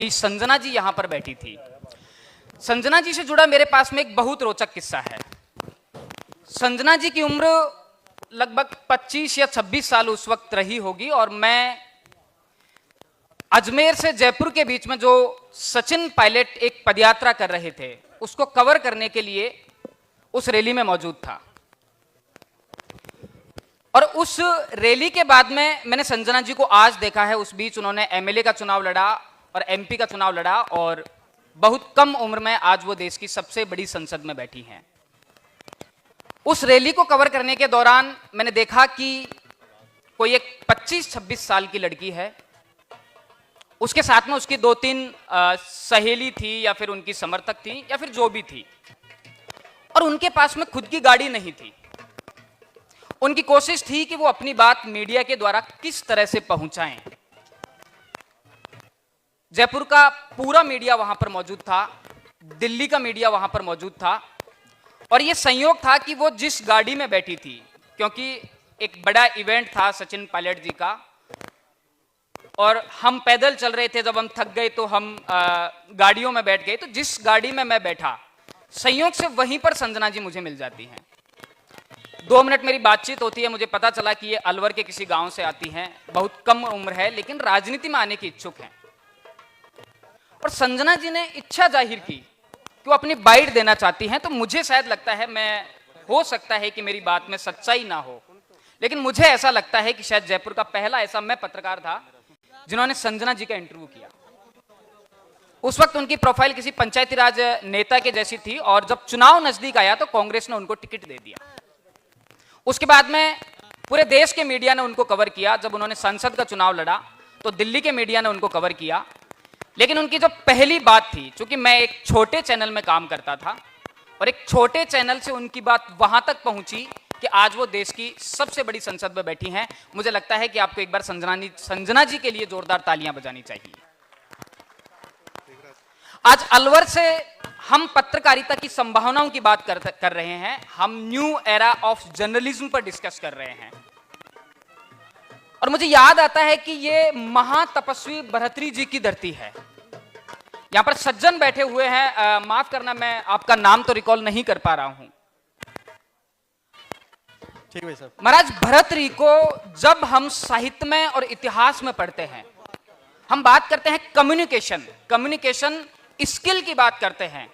संजना जी यहां पर बैठी थी। संजना जी से जुड़ा मेरे पास में एक बहुत रोचक किस्सा है। संजना जी की उम्र लगभग 25 या 26 साल उस वक्त रही होगी और मैं अजमेर से जयपुर के बीच में जो सचिन पायलट एक पदयात्रा कर रहे थे उसको कवर करने के लिए उस रैली में मौजूद था। और उस रैली के बाद में मैंने संजना जी को आज देखा है। उस बीच उन्होंने एमएलए का चुनाव लड़ा और एमपी का चुनाव लड़ा और बहुत कम उम्र में आज वो देश की सबसे बड़ी संसद में बैठी हैं। उस रैली को कवर करने के दौरान मैंने देखा कि कोई एक 25-26 साल की लड़की है, उसके साथ में उसकी 2-3 सहेली थी या फिर उनकी समर्थक थी या फिर जो भी थी, और उनके पास में खुद की गाड़ी नहीं थी। उनकी कोशिश थी कि वो अपनी बात मीडिया के द्वारा किस तरह से पहुंचाएं। जयपुर का पूरा मीडिया वहां पर मौजूद था, दिल्ली का मीडिया वहां पर मौजूद था और यह संयोग था कि वो जिस गाड़ी में बैठी थी, क्योंकि एक बड़ा इवेंट था सचिन पायलट जी का और हम पैदल चल रहे थे, जब हम थक गए तो हम गाड़ियों में बैठ गए। तो जिस गाड़ी में मैं बैठा संयोग से वहीं पर संजना जी मुझे मिल जाती हैं। 2 मिनट मेरी बातचीत होती है, मुझे पता चला कि ये अलवर के किसी गांव से आती हैं, बहुत कम उम्र है लेकिन राजनीति में आने की इच्छुक हैं। और संजना जी ने इच्छा जाहिर की कि वो अपनी बाइट देना चाहती हैं। तो मुझे शायद लगता है, मैं हो सकता है कि मेरी बात में सच्चाई ना हो, लेकिन मुझे ऐसा लगता है कि शायद जयपुर का पहला ऐसा मैं पत्रकार था जिन्होंने संजना जी का इंटरव्यू किया। उस वक्त उनकी प्रोफाइल किसी पंचायती राज नेता के जैसी थी और जब चुनाव नजदीक आया तो कांग्रेस ने उनको टिकट दे दिया। उसके बाद में पूरे देश के मीडिया ने उनको कवर किया। जब उन्होंने संसद का चुनाव लड़ा तो दिल्ली के मीडिया ने उनको कवर किया। लेकिन उनकी जो पहली बात थी, चूंकि मैं एक छोटे चैनल में काम करता था और एक छोटे चैनल से उनकी बात वहां तक पहुंची कि आज वो देश की सबसे बड़ी संसद में बैठी हैं। मुझे लगता है कि आपको एक बार संजना जी के लिए जोरदार तालियां बजानी चाहिए। आज अलवर से हम पत्रकारिता की संभावनाओं की बात कर रहे हैं। हम न्यू एरा ऑफ जर्नलिज्म पर डिस्कस कर रहे हैं और मुझे याद आता है कि ये महातपस्वी भरतरी जी की धरती है। यहां पर सज्जन बैठे हुए हैं, माफ करना मैं आपका नाम तो रिकॉल नहीं कर पा रहा हूं। ठीक है सर। महाराज, भरतरी को जब हम साहित्य में और इतिहास में पढ़ते हैं, हम बात करते हैं कम्युनिकेशन स्किल की बात करते हैं,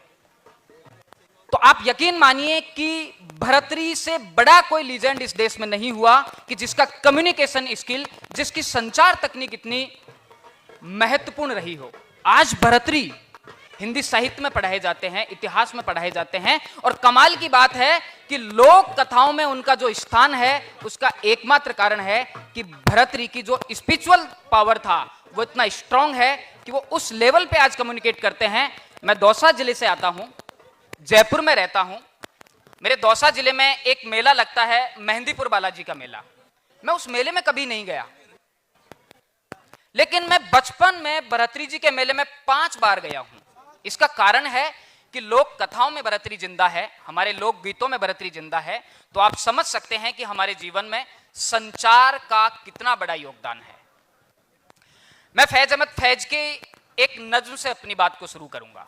तो आप यकीन मानिए कि भरतरी से बड़ा कोई लीजेंड इस देश में नहीं हुआ कि जिसका कम्युनिकेशन स्किल, जिसकी संचार तकनीक इतनी महत्वपूर्ण रही हो। आज भरतरी हिंदी साहित्य में पढ़ाए जाते हैं, इतिहास में पढ़ाए जाते हैं और कमाल की बात है कि लोक कथाओं में उनका जो स्थान है उसका एकमात्र कारण है कि भरतरी की जो स्पिरिचुअल पावर था वो इतना स्ट्रांग है कि वो उस लेवल पे आज कम्युनिकेट करते हैं। मैं दौसा जिले से आता हूं, जयपुर में रहता हूं। मेरे दौसा जिले में एक मेला लगता है, मेहंदीपुर बालाजी का मेला। मैं उस मेले में कभी नहीं गया, लेकिन मैं बचपन में भरतरी जी के मेले में 5 बार गया हूं। इसका कारण है कि लोक कथाओं में भरतरी जिंदा है, हमारे लोक गीतों में भरतरी जिंदा है। तो आप समझ सकते हैं कि हमारे जीवन में संचार का कितना बड़ा योगदान है। मैं फैज अहमद फैज के एक नज्म से अपनी बात को शुरू करूंगा।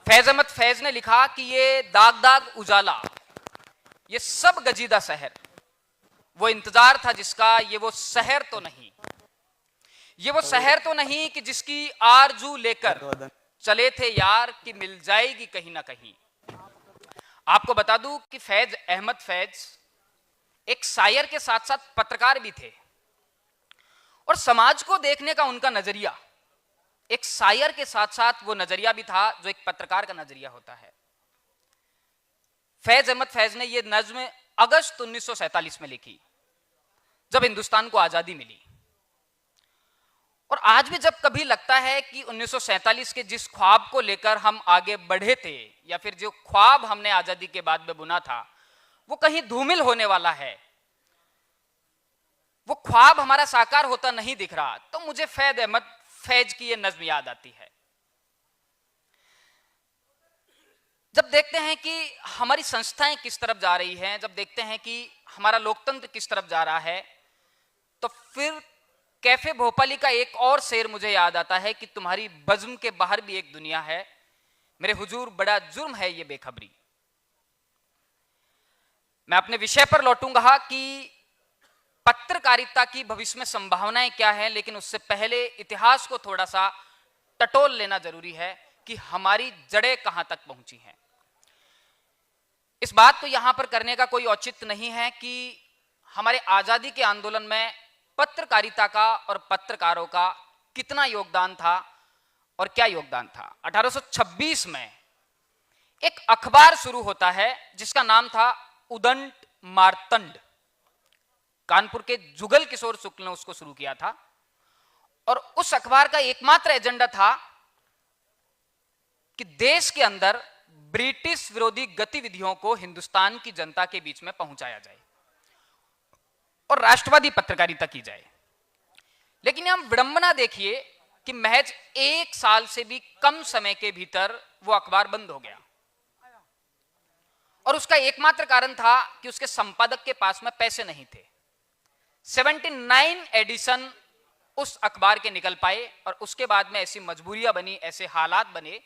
फैज अहमद फैज ने लिखा कि ये दाग दाग उजाला, ये सब गजीदा शहर, वो इंतजार था जिसका, ये वो शहर तो नहीं, ये वो शहर तो नहीं कि जिसकी आरजू लेकर चले थे यार कि मिल जाएगी कहीं ना कहीं। आपको बता दूं कि फैज अहमद फैज एक शायर के साथ साथ पत्रकार भी थे और समाज को देखने का उनका नजरिया एक शायर के साथ साथ वो नजरिया भी था जो एक पत्रकार का नजरिया होता है। फैज अहमद फैज ने ये नज्म अगस्त 1947 में लिखी, जब हिंदुस्तान को आजादी मिली। और आज भी जब कभी लगता है कि 1947 के जिस ख्वाब को लेकर हम आगे बढ़े थे या फिर जो ख्वाब हमने आजादी के बाद में बुना था वो कहीं धूमिल होने वाला है, वो ख्वाब हमारा साकार होता नहीं दिख रहा, तो मुझे फैज अहमद फैज की ये नज्म याद आती है। जब देखते हैं कि हमारी संस्थाएं किस तरफ जा रही हैं, जब देखते हैं कि हमारा लोकतंत्र किस तरफ जा रहा है, तो फिर कैफे भोपाली का एक और शेर मुझे याद आता है कि तुम्हारी बज़्म के बाहर भी एक दुनिया है, मेरे हुजूर बड़ा जुर्म है ये बेखबरी। मैं अपने विषय पर लौटूंगा कि पत्रकारिता की भविष्य में संभावनाएं क्या हैं, लेकिन उससे पहले इतिहास को थोड़ा सा टटोल लेना जरूरी है कि हमारी जड़ें कहां तक पहुंची हैं। इस बात को यहां पर करने का कोई औचित्य नहीं है कि हमारे आजादी के आंदोलन में पत्रकारिता का और पत्रकारों का कितना योगदान था और क्या योगदान था। 1826 में एक अखबार शुरू होता है जिसका नाम था उदंड मार्तंड। कानपुर के जुगल किशोर शुक्ल ने उसको शुरू किया था और उस अखबार का एकमात्र एजेंडा था कि देश के अंदर ब्रिटिश विरोधी गतिविधियों को हिंदुस्तान की जनता के बीच में पहुंचाया जाए और राष्ट्रवादी पत्रकारिता की जाए। लेकिन हम विडंबना देखिए कि महज 1 साल से भी कम समय के भीतर वो अखबार बंद हो गया और उसका एकमात्र कारण था कि उसके संपादक के पास में पैसे नहीं थे। 79 एडिशन उस अखबार के निकल पाए और उसके बाद में ऐसी मजबूरियां बनी, ऐसे हालात बने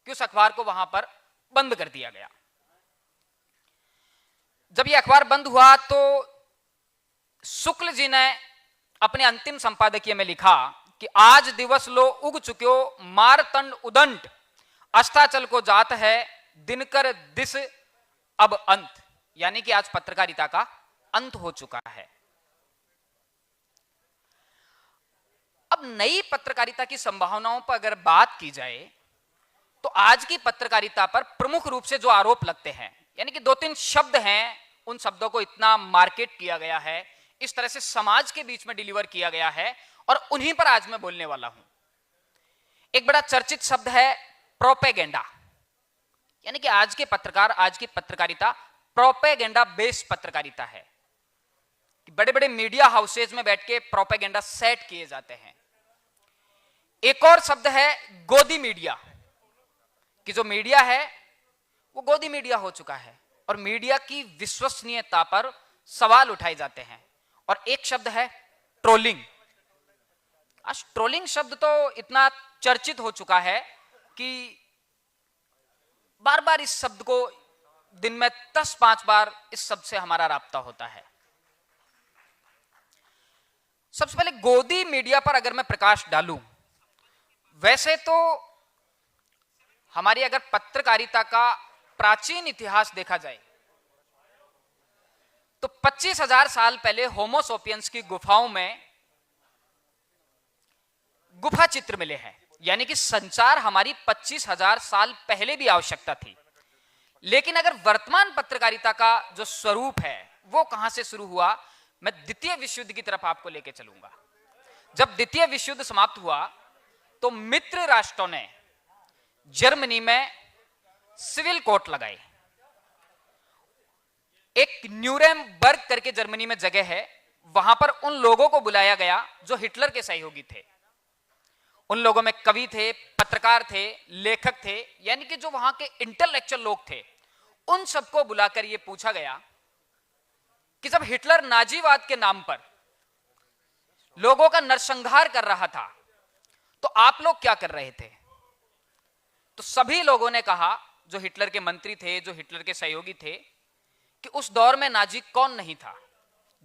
कि उस अखबार को वहां पर बंद कर दिया गया। जब यह अखबार बंद हुआ तो शुक्ल जी ने अपने अंतिम संपादकीय में लिखा कि आज दिवस लो उग चुक्यो मारतंड उदंड, अस्ताचल को जात है दिनकर दिस अब अंत। यानी कि आज पत्रकारिता का अंत हो चुका है। अब नई पत्रकारिता की संभावनाओं पर अगर बात की जाए तो आज की पत्रकारिता पर प्रमुख रूप से जो आरोप लगते हैं, यानी कि 2-3 शब्द हैं, उन शब्दों को इतना मार्केट किया गया है, इस तरह से समाज के बीच में डिलीवर किया गया है और उन्हीं पर आज मैं बोलने वाला हूं। एक बड़ा चर्चित शब्द है प्रोपेगेंडा, यानी कि आज के पत्रकार, आज की पत्रकारिता प्रोपेगेंडा बेस्ड पत्रकारिता है कि बड़े बड़े मीडिया हाउसेज में बैठ के प्रोपेगेंडा सेट किए जाते हैं। एक और शब्द है गोदी मीडिया, कि जो मीडिया है वो गोदी मीडिया हो चुका है और मीडिया की विश्वसनीयता पर सवाल उठाए जाते हैं। और एक शब्द है ट्रोलिंग। आज ट्रोलिंग शब्द तो इतना चर्चित हो चुका है कि बार बार इस शब्द को दिन में 10-5 बार इस शब्द से हमारा राब्ता होता है। सबसे पहले गोदी मीडिया पर अगर मैं प्रकाश डालूं, वैसे तो हमारी अगर पत्रकारिता का प्राचीन इतिहास देखा जाए तो 25,000 साल पहले होमो सोपियंस की गुफाओं में गुफा चित्र मिले हैं, यानी कि संचार हमारी 25,000 साल पहले भी आवश्यकता थी। लेकिन अगर वर्तमान पत्रकारिता का जो स्वरूप है वो कहां से शुरू हुआ, मैं द्वितीय विश्व युद्ध की तरफ आपको लेकर चलूंगा। जब द्वितीय विश्व युद्ध समाप्त हुआ तो मित्र राष्ट्रों ने जर्मनी में सिविल कोर्ट लगाए। एक न्यूरेमबर्ग करके जर्मनी में जगह है, वहां पर उन लोगों को बुलाया गया जो हिटलर के सहयोगी थे। उन लोगों में कवि थे, पत्रकार थे, लेखक थे, यानी कि जो वहां के इंटेलेक्चुअल लोग थे, उन सबको बुलाकर यह पूछा गया कि जब हिटलर नाजीवाद के नाम पर लोगों का नरसंहार कर रहा था तो आप लोग क्या कर रहे थे। तो सभी लोगों ने कहा, जो हिटलर के मंत्री थे, जो हिटलर के सहयोगी थे, कि उस दौर में नाजी कौन नहीं था।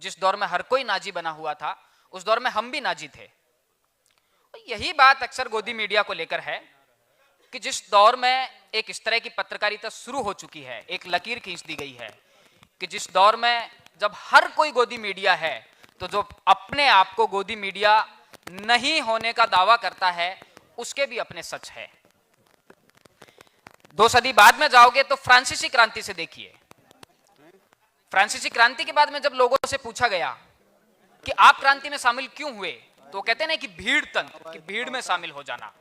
जिस दौर में हर कोई नाजी बना हुआ था, उस दौर में हम भी नाजी थे। यही बात अक्सर गोदी मीडिया को लेकर है कि जिस दौर में एक इस तरह की पत्रकारिता शुरू हो चुकी है, एक लकीर खींच दी गई है कि जिस दौर में जब हर कोई गोदी मीडिया है, तो जो अपने आप को गोदी मीडिया नहीं होने का दावा करता है उसके भी अपने सच है। 2 सदी बाद में जाओगे तो फ्रांसीसी क्रांति से देखिए। फ्रांसीसी क्रांति के बाद में जब लोगों से पूछा गया कि आप क्रांति में शामिल क्यों हुए, तो कहते हैं कि भीड़ तंत्र, कि भीड़ में शामिल हो जाना।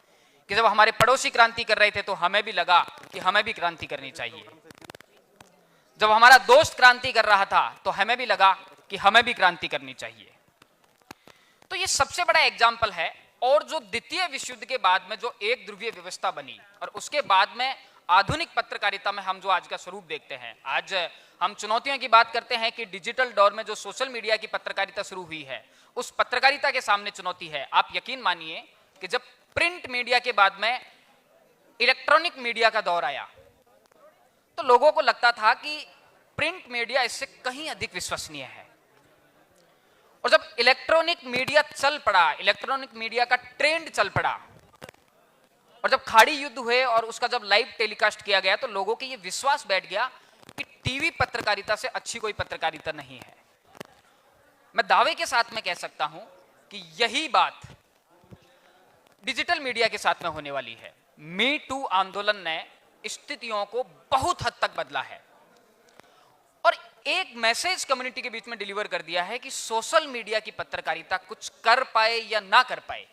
कि जब हमारे पड़ोसी क्रांति कर रहे थे तो हमें भी लगा कि हमें भी क्रांति करनी चाहिए। जब हमारा दोस्त क्रांति कर रहा था तो हमें भी लगा कि हमें भी क्रांति करनी चाहिए। तो ये सबसे बड़ा एग्जाम्पल है। और जो द्वितीय विश्व युद्ध के बाद में जो एक ध्रुवीय व्यवस्था बनी और उसके बाद में आधुनिक पत्रकारिता में हम जो आज का स्वरूप देखते हैं, आज हम चुनौतियों की बात करते हैं कि डिजिटल दौर में जो सोशल मीडिया की पत्रकारिता शुरू हुई है, उस पत्रकारिता के सामने चुनौती है। आप यकीन मानिए कि जब प्रिंट मीडिया के बाद में इलेक्ट्रॉनिक मीडिया का दौर आया, तो लोगों को लगता था कि प्रिंट मीडिया इससे कहीं अधिक विश्वसनीय है। और जब इलेक्ट्रॉनिक मीडिया चल पड़ा, इलेक्ट्रॉनिक मीडिया का ट्रेंड चल पड़ा, और जब खाड़ी युद्ध हुए और उसका जब लाइव टेलीकास्ट किया गया, तो लोगों के ये विश्वास बैठ गया कि टीवी पत्रकारिता से अच्छी कोई पत्रकारिता नहीं है। मैं दावे के साथ में कह सकता हूं कि यही बात डिजिटल मीडिया के साथ में होने वाली है। मी टू आंदोलन ने स्थितियों को बहुत हद तक बदला है और एक मैसेज कम्युनिटी के बीच में डिलीवर कर दिया है कि सोशल मीडिया की पत्रकारिता कुछ कर पाए या ना कर पाए,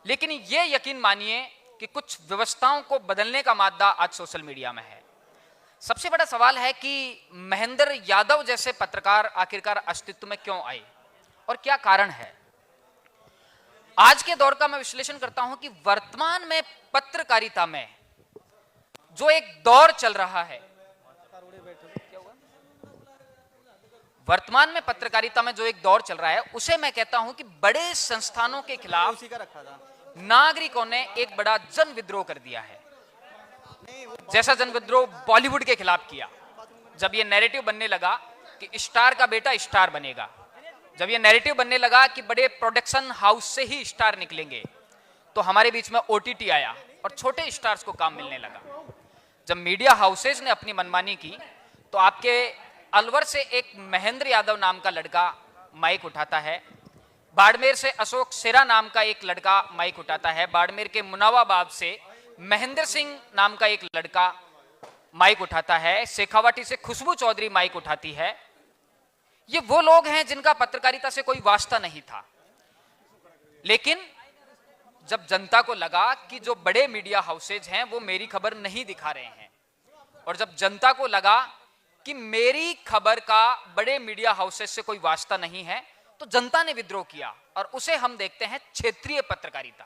लेकिन ये यकीन मानिए कि कुछ व्यवस्थाओं को बदलने का मादा आज सोशल मीडिया में है। सबसे बड़ा सवाल है कि महेंद्र यादव जैसे पत्रकार आखिरकार अस्तित्व में क्यों आए और क्या कारण है। आज के दौर का मैं विश्लेषण करता हूं कि वर्तमान में पत्रकारिता में जो एक दौर चल रहा है, वर्तमान में पत्रकारिता में जो एक दौर चल रहा है, उसे मैं कहता हूं कि बड़े संस्थानों के खिलाफ नागरिकों ने एक बड़ा जन विद्रोह कर दिया है। जैसा जन विद्रोह बॉलीवुड के खिलाफ किया, जब यह नैरेटिव बनने लगा कि स्टार का बेटा स्टार बनेगा, जब यह नैरेटिव बनने लगा कि बड़े प्रोडक्शन हाउस से ही स्टार निकलेंगे, तो हमारे बीच में ओटीटी आया और छोटे स्टार्स को काम मिलने लगा। जब मीडिया हाउसेज ने अपनी मनमानी की, तो आपके अलवर से एक महेंद्र यादव नाम का लड़का माइक उठाता है, बाड़मेर से अशोक सेरा नाम का एक लड़का माइक उठाता है, बाड़मेर के मुनावाबाद से महेंद्र सिंह नाम का एक लड़का माइक उठाता है, शेखावाटी से खुशबू चौधरी माइक उठाती है। ये वो लोग हैं जिनका पत्रकारिता से कोई वास्ता नहीं था, लेकिन जब जनता को लगा कि जो बड़े मीडिया हाउसेज हैं वो मेरी खबर नहीं दिखा रहे हैं, और जब जनता को लगा कि मेरी खबर का बड़े मीडिया हाउसेज से कोई वास्ता नहीं है, तो जनता ने विद्रोह किया और उसे हम देखते हैं क्षेत्रीय पत्रकारिता।